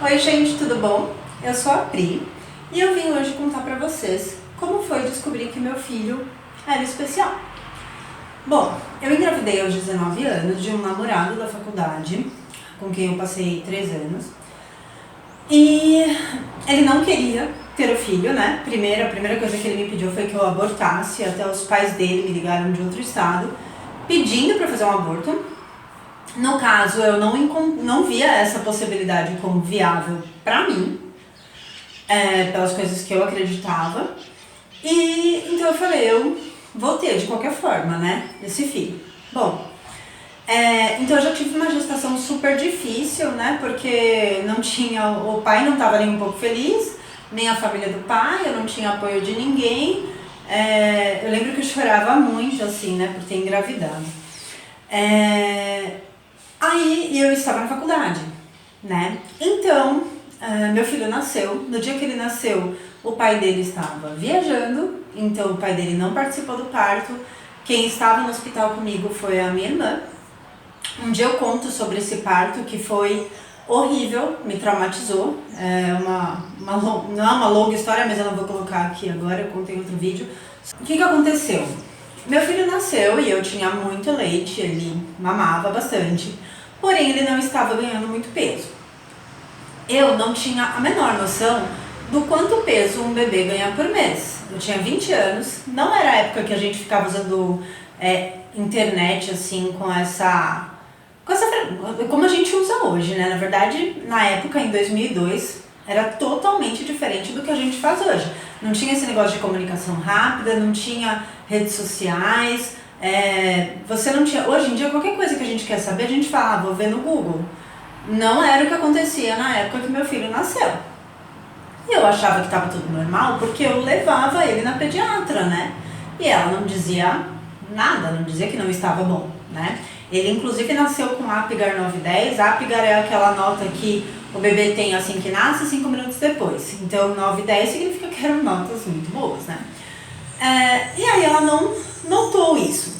Oi gente, tudo bom? Eu sou a Pri e eu vim hoje contar pra vocês como foi descobrir que meu filho era especial. Bom, eu engravidei aos 19 anos de um namorado da faculdade, com quem eu passei 3 anos. E ele não queria ter o filho, né? A primeira coisa que ele me pediu foi que eu abortasse, até os pais dele me ligaram de outro estado, pedindo pra fazer um aborto. No caso, eu não via essa possibilidade como viável pra mim, pelas coisas que eu acreditava. E então eu falei, eu vou ter de qualquer forma, né, esse filho. Bom, então eu já tive uma gestação super difícil, né, porque não tinha, o pai não estava nem um pouco feliz, nem a família do pai, eu não tinha apoio de ninguém. Eu lembro que eu chorava muito, assim, né, por ter engravidado. Aí eu estava na faculdade, né? Então, meu filho nasceu. No dia que ele nasceu, o pai dele estava viajando, então o pai dele não participou do parto. Quem estava no hospital comigo foi a minha irmã. Um dia eu conto sobre esse parto que foi horrível, me traumatizou. Não é uma longa história, mas eu não vou colocar aqui agora, eu conto em outro vídeo. O que aconteceu? Meu filho nasceu e eu tinha muito leite, ele mamava bastante, porém ele não estava ganhando muito peso. Eu não tinha a menor noção do quanto peso um bebê ganha por mês. Eu tinha 20 anos, não era a época que a gente ficava usando internet assim como a gente usa hoje, né? Na verdade, na época, em 2002, era totalmente diferente do que a gente faz hoje. Não tinha esse negócio de comunicação rápida, não tinha redes sociais, você não tinha... Hoje em dia, qualquer coisa que a gente quer saber, a gente fala, vou ver no Google. Não era o que acontecia na época que meu filho nasceu. E eu achava que estava tudo normal, porque eu levava ele na pediatra, né? E ela não dizia nada, não dizia que não estava bom, né? Ele inclusive nasceu com Apgar 910. Apgar é aquela nota que o bebê tem assim que nasce 5 minutos depois. Então 910 significa que eram notas muito boas, né? E aí ela não notou isso.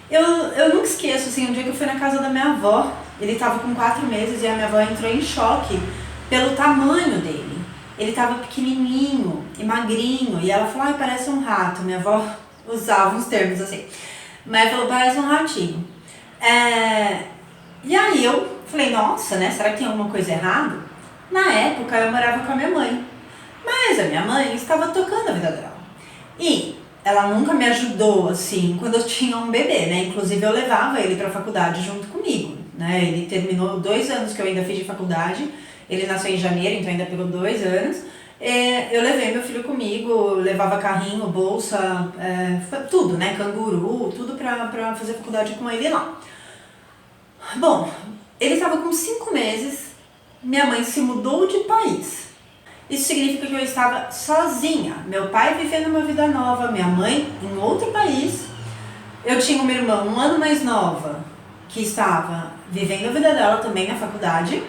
Eu nunca esqueço, assim, um dia que eu fui na casa da minha avó, ele estava com 4 meses e a minha avó entrou em choque pelo tamanho dele. Ele estava pequenininho e magrinho e ela falou, ai, parece um rato. Minha avó usava uns termos assim, mas falou, parece um ratinho. E aí eu falei, nossa, né, será que tem alguma coisa errada? Na época eu morava com a minha mãe, mas a minha mãe estava tocando a vida dela. E ela nunca me ajudou, assim, quando eu tinha um bebê, né? Inclusive eu levava ele pra faculdade junto comigo, né? Ele terminou 2 anos que eu ainda fiz de faculdade, ele nasceu em janeiro, então ainda pegou 2 anos. Eu levei meu filho comigo, levava carrinho, bolsa, tudo, né? Canguru, tudo pra fazer faculdade com ele lá. Bom, ele estava com 5 meses, minha mãe se mudou de país. Isso significa que eu estava sozinha. Meu pai vivendo uma vida nova, minha mãe em outro país. Eu tinha uma irmã 1 ano mais nova, que estava vivendo a vida dela também na faculdade.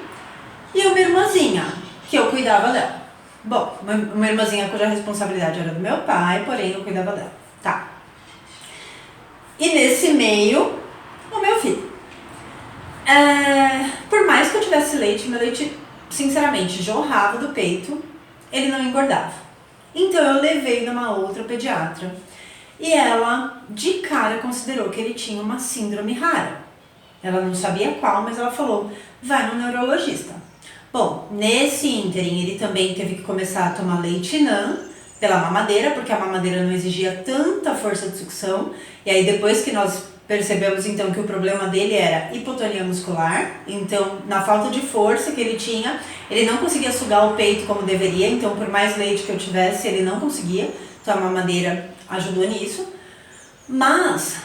E uma irmãzinha, que eu cuidava dela. Bom, uma irmãzinha cuja responsabilidade era do meu pai, porém eu cuidava dela. Tá. E nesse meio, o meu filho. Por mais que eu tivesse leite, meu leite, sinceramente, jorrava do peito, ele não engordava. Então eu levei numa outra pediatra e ela de cara considerou que ele tinha uma síndrome rara. Ela não sabia qual, mas ela falou, vai no neurologista. Bom, nesse ínterim ele também teve que começar a tomar leite NAN pela mamadeira, porque a mamadeira não exigia tanta força de sucção. E aí depois que nós percebemos então que o problema dele era hipotonia muscular, então na falta de força que ele tinha, ele não conseguia sugar o peito como deveria, então por mais leite que eu tivesse, ele não conseguia, então a mamadeira ajudou nisso. Mas,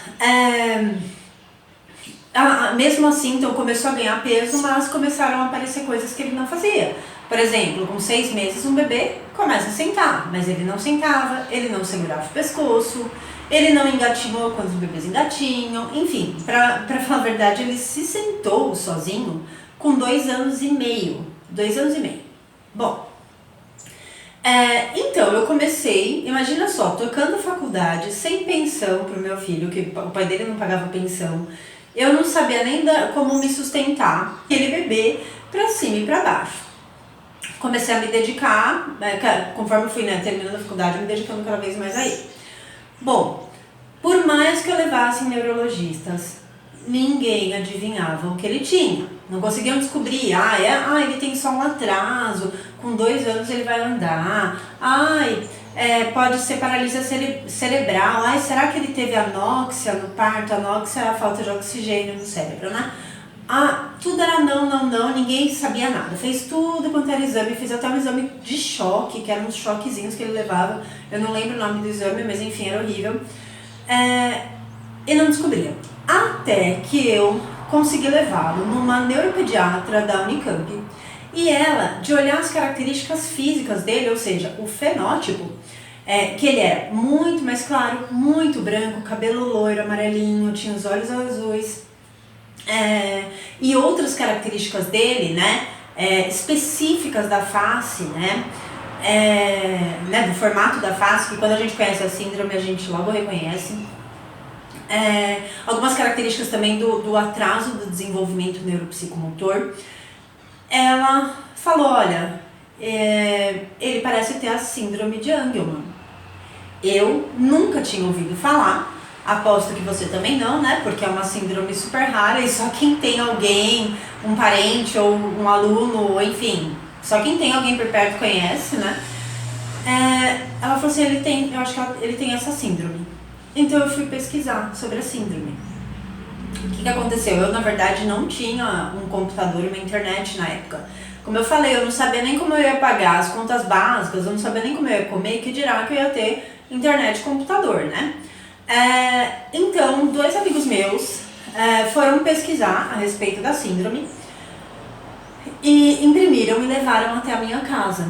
mesmo assim, então começou a ganhar peso, mas começaram a aparecer coisas que ele não fazia. Por exemplo, com 6 meses um bebê começa a sentar, mas ele não sentava, ele não segurava o pescoço, ele não engatinhou quando os bebês engatinham, enfim, pra falar a verdade, ele se sentou sozinho com 2 anos e meio. 2 anos e meio. Bom, então eu comecei, imagina só, tocando faculdade, sem pensão pro meu filho, que o pai dele não pagava pensão, eu não sabia nem como me sustentar, aquele bebê pra cima e pra baixo. comecei a me dedicar, conforme eu fui, né, terminando a faculdade, me dedicando cada vez mais a ele. Bom, por mais que eu levasse em neurologistas, ninguém adivinhava o que ele tinha. Não conseguiam descobrir, ele tem só um atraso, com 2 anos ele vai andar, pode ser paralisia cerebral, será que ele teve anóxia no parto? Anóxia é a falta de oxigênio no cérebro, né? Tudo era não, ninguém sabia nada. Fez tudo quanto era exame, fiz até um exame de choque, que eram uns choquezinhos que ele levava. Eu não lembro o nome do exame, mas enfim, era horrível. E não descobria. Até que eu consegui levá-lo numa neuropediatra da Unicamp. E ela, de olhar as características físicas dele, ou seja, o fenótipo, que ele era muito mais claro, muito branco, cabelo loiro, amarelinho, tinha os olhos azuis, e outras características dele, né, específicas da face, né, do formato da face, que quando a gente conhece a síndrome a gente logo reconhece. Algumas características também do atraso do desenvolvimento neuropsicomotor. Ela falou, olha, ele parece ter a síndrome de Angelman. Eu nunca tinha ouvido falar, aposto que você também não, né? Porque é uma síndrome super rara e só quem tem alguém, um parente ou um aluno, ou enfim, só quem tem alguém por perto conhece, né? Ela falou assim, eu acho que ele tem essa síndrome. Então eu fui pesquisar sobre a síndrome. O que aconteceu? Eu, na verdade, não tinha um computador e uma internet na época. Como eu falei, eu não sabia nem como eu ia pagar as contas básicas, eu não sabia nem como eu ia comer, que dirá que eu ia ter internet e computador, né? Então, 2 amigos meus foram pesquisar a respeito da síndrome e imprimiram e levaram até a minha casa,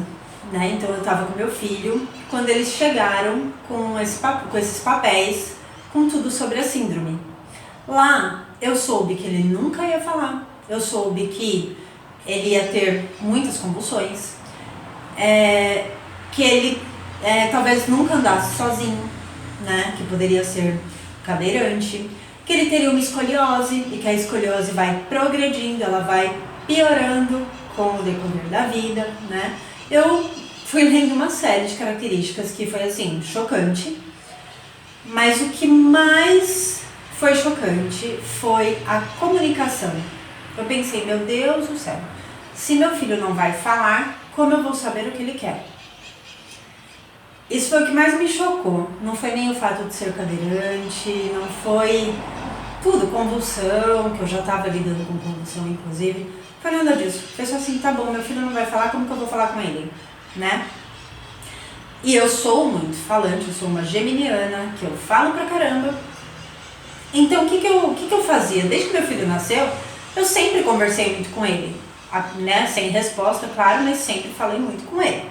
né? Então eu estava com meu filho quando eles chegaram com esses papéis com tudo sobre a síndrome. Lá eu soube que ele nunca ia falar, eu soube que ele ia ter muitas convulsões, que ele talvez nunca andasse sozinho, né? Que poderia ser cadeirante, que ele teria uma escoliose e que a escoliose vai progredindo, ela vai piorando com o decorrer da vida, né? Eu fui lendo uma série de características que foi assim, chocante, mas o que mais foi chocante foi a comunicação. Eu pensei, meu Deus do céu, se meu filho não vai falar, como eu vou saber o que ele quer? Isso foi o que mais me chocou. Não foi nem o fato de ser cadeirante, não foi tudo, convulsão, que eu já estava lidando com convulsão inclusive. Não foi nada disso. Foi só assim, tá bom, meu filho não vai falar, como que eu vou falar com ele? Né? E eu sou muito falante, eu sou uma geminiana, que eu falo pra caramba. Então o que eu fazia? Desde que meu filho nasceu, eu sempre conversei muito com ele, né? Sem resposta, claro, mas sempre falei muito com ele.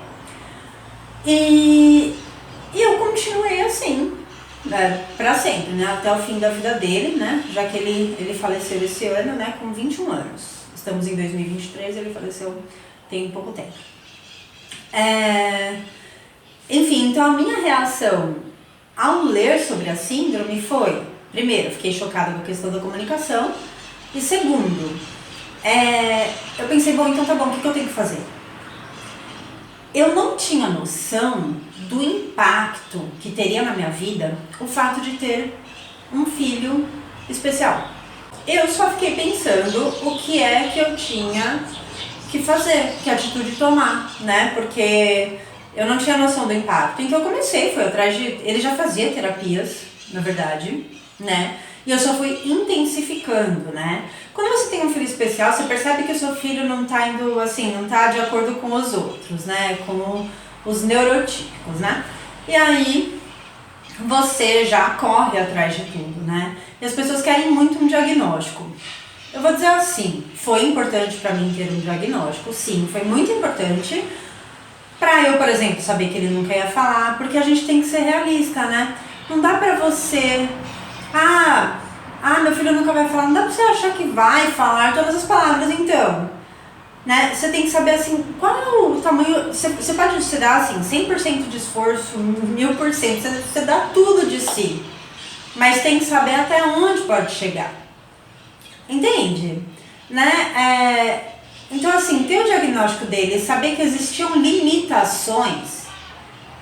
E eu continuei assim, né, pra sempre, né? Até o fim da vida dele, né? Já que ele faleceu esse ano, né? Com 21 anos. Estamos em 2023, ele faleceu tem pouco tempo. Enfim, então a minha reação ao ler sobre a síndrome foi, primeiro, fiquei chocada com a questão da comunicação, e segundo, eu pensei, bom, então tá bom, o que eu tenho que fazer? Eu não tinha noção do impacto que teria na minha vida o fato de ter um filho especial. Eu só fiquei pensando o que é que eu tinha que fazer, que atitude tomar, né? Porque eu não tinha noção do impacto. Então eu fui atrás de... Ele já fazia terapias, na verdade, né? E eu só fui intensificando, né? Quando você tem um filho especial, você percebe que o seu filho não tá indo, assim, não tá de acordo com os outros, né? Com os neurotípicos, né? E aí, você já corre atrás de tudo, né? E as pessoas querem muito um diagnóstico. Eu vou dizer assim, foi importante pra mim ter um diagnóstico, sim, foi muito importante pra eu, por exemplo, saber que ele nunca ia falar, porque a gente tem que ser realista, né? Não dá pra você... meu filho nunca vai falar, não dá pra você achar que vai falar todas as palavras, então, né? Você tem que saber, assim, qual é o tamanho, você pode se dar, assim, 100% de esforço, 1000%, você dá tudo de si, mas tem que saber até onde pode chegar, entende? Né? Então, assim, ter o diagnóstico dele e saber que existiam limitações,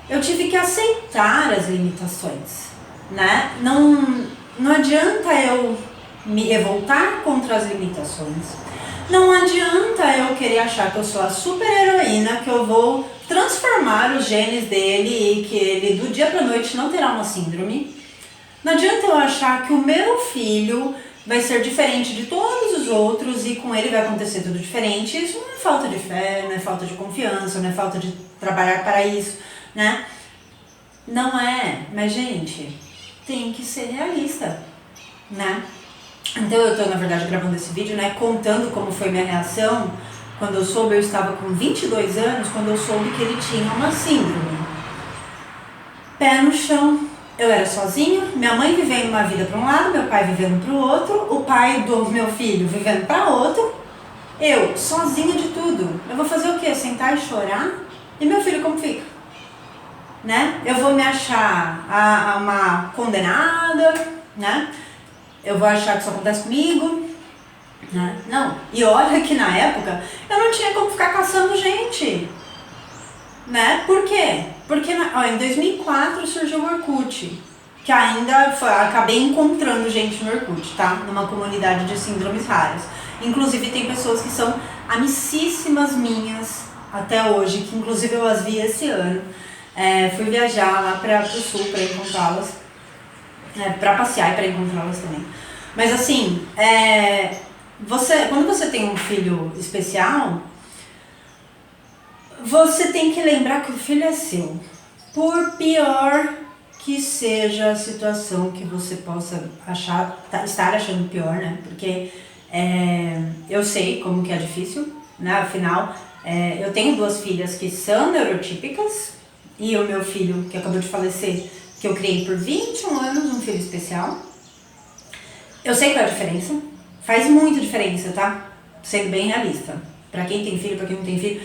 eu tive que aceitar as limitações, né? Não adianta eu me revoltar contra as limitações. Não adianta eu querer achar que eu sou a super heroína, que eu vou transformar os genes dele e que ele do dia pra noite não terá uma síndrome. Não adianta eu achar que o meu filho vai ser diferente de todos os outros e com ele vai acontecer tudo diferente. Isso não é falta de fé, não é falta de confiança, não é falta de trabalhar para isso, né? Não é, mas gente, tem que ser realista, né? Então eu tô, na verdade, gravando esse vídeo, né, contando como foi minha reação quando eu soube. Eu estava com 22 anos, quando eu soube que ele tinha uma síndrome. Pé no chão. Eu era sozinha, minha mãe vivendo uma vida para um lado, meu pai vivendo para o outro, o pai do meu filho vivendo para outro, eu sozinha de tudo. Eu vou fazer o quê? Sentar e chorar? E meu filho como fica? Né? Eu vou me achar uma condenada, né? Eu vou achar que isso acontece comigo, né? Não. E olha que na época eu não tinha como ficar caçando gente, né? Por quê? Porque em 2004 surgiu o Orkut, que acabei encontrando gente no Orkut, tá? Numa comunidade de síndromes raras. Inclusive tem pessoas que são amicíssimas minhas até hoje, que inclusive eu as vi esse ano. Fui viajar lá para o sul para encontrá-las, para passear e para encontrá-las também. Mas assim, quando você tem um filho especial, você tem que lembrar que o filho é seu. Por pior que seja a situação que você possa estar achando pior, né? Porque eu sei como que é difícil, né? Afinal, eu tenho 2 filhas que são neurotípicas e o meu filho, que acabou de falecer, que eu criei por 21 anos, um filho especial. Eu sei qual é a diferença, faz muita diferença, tá? Sendo bem realista. Pra quem tem filho, pra quem não tem filho,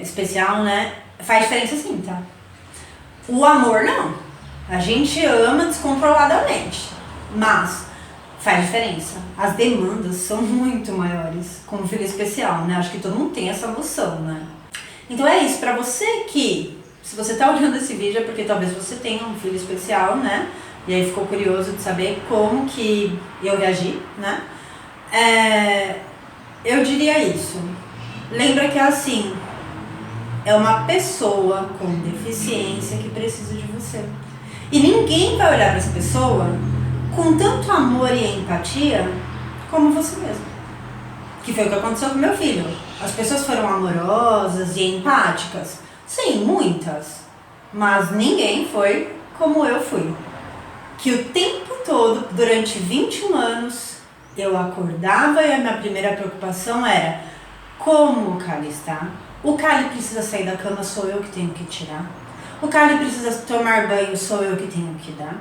especial, né? Faz diferença sim, tá? O amor não. A gente ama descontroladamente, mas faz diferença. As demandas são muito maiores com um filho especial, né? Acho que todo mundo tem essa noção, né? Então é isso, pra você que, se você tá olhando esse vídeo é porque talvez você tenha um filho especial, né? E aí ficou curioso de saber como que eu reagi, né? Eu diria isso. Lembra que assim, é uma pessoa com deficiência que precisa de você. E ninguém vai olhar para essa pessoa com tanto amor e empatia como você mesmo. Que foi o que aconteceu com meu filho. As pessoas foram amorosas e empáticas? Sim, muitas. Mas ninguém foi como eu fui. Que o tempo todo, durante 21 anos, eu acordava e a minha primeira preocupação era: como o Kali está? O Kali precisa sair da cama, sou eu que tenho que tirar. O Kali precisa tomar banho, sou eu que tenho que dar.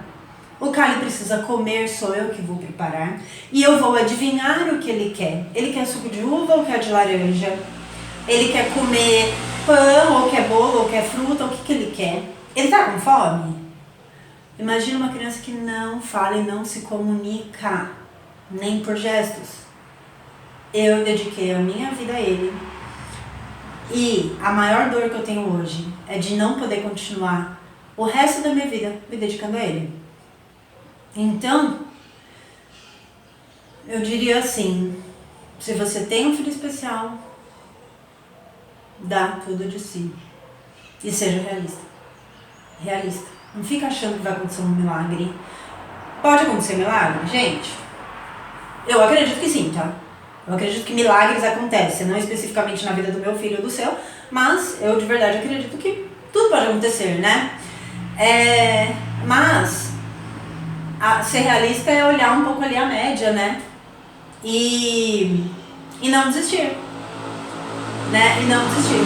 O Kali precisa comer, sou eu que vou preparar. E eu vou adivinhar o que ele quer. Ele quer suco de uva ou quer de laranja? Ele quer comer pão, ou quer bolo, ou quer fruta, o que ele quer? Ele tá com fome? Imagina uma criança que não fala e não se comunica, nem por gestos. Eu dediquei a minha vida a ele. E a maior dor que eu tenho hoje é de não poder continuar o resto da minha vida me dedicando a ele. Então, eu diria assim, se você tem um filho especial, dá tudo de si. E seja realista. Realista. Não fica achando que vai acontecer um milagre. Pode acontecer milagre? Gente, eu acredito que sim, tá? Eu acredito que milagres acontecem, não especificamente na vida do meu filho ou do seu, mas eu de verdade acredito que tudo pode acontecer, né? Mas ser realista é olhar um pouco ali a média, né? E não desistir, né? E não desistir.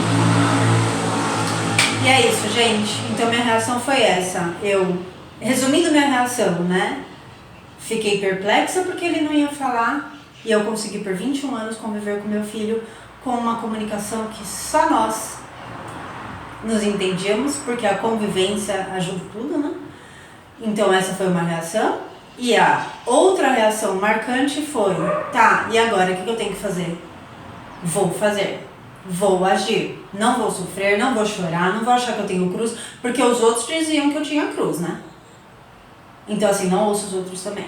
E é isso, gente. Então minha reação foi essa. Resumindo minha reação, né? Fiquei perplexa porque ele não ia falar. E eu consegui por 21 anos conviver com meu filho com uma comunicação que só nós nos entendíamos, porque a convivência ajuda tudo, né? Então essa foi uma reação. E a outra reação marcante foi: tá, e agora o que eu tenho que fazer? Vou fazer, vou agir, não vou sofrer, não vou chorar, não vou achar que eu tenho cruz, porque os outros diziam que eu tinha cruz, né? Então assim, não ouço os outros também.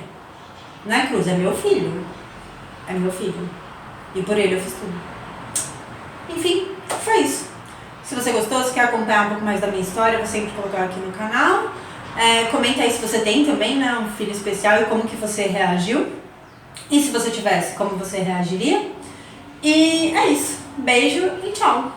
Não é cruz, é meu filho. É meu filho. E por ele eu fiz tudo. Enfim, foi isso. Se você gostou, se quer acompanhar um pouco mais da minha história, vou sempre colocar aqui no canal. Comenta aí se você tem também, né, um filho especial e como que você reagiu. E se você tivesse, como você reagiria. E é isso. Beijo e tchau!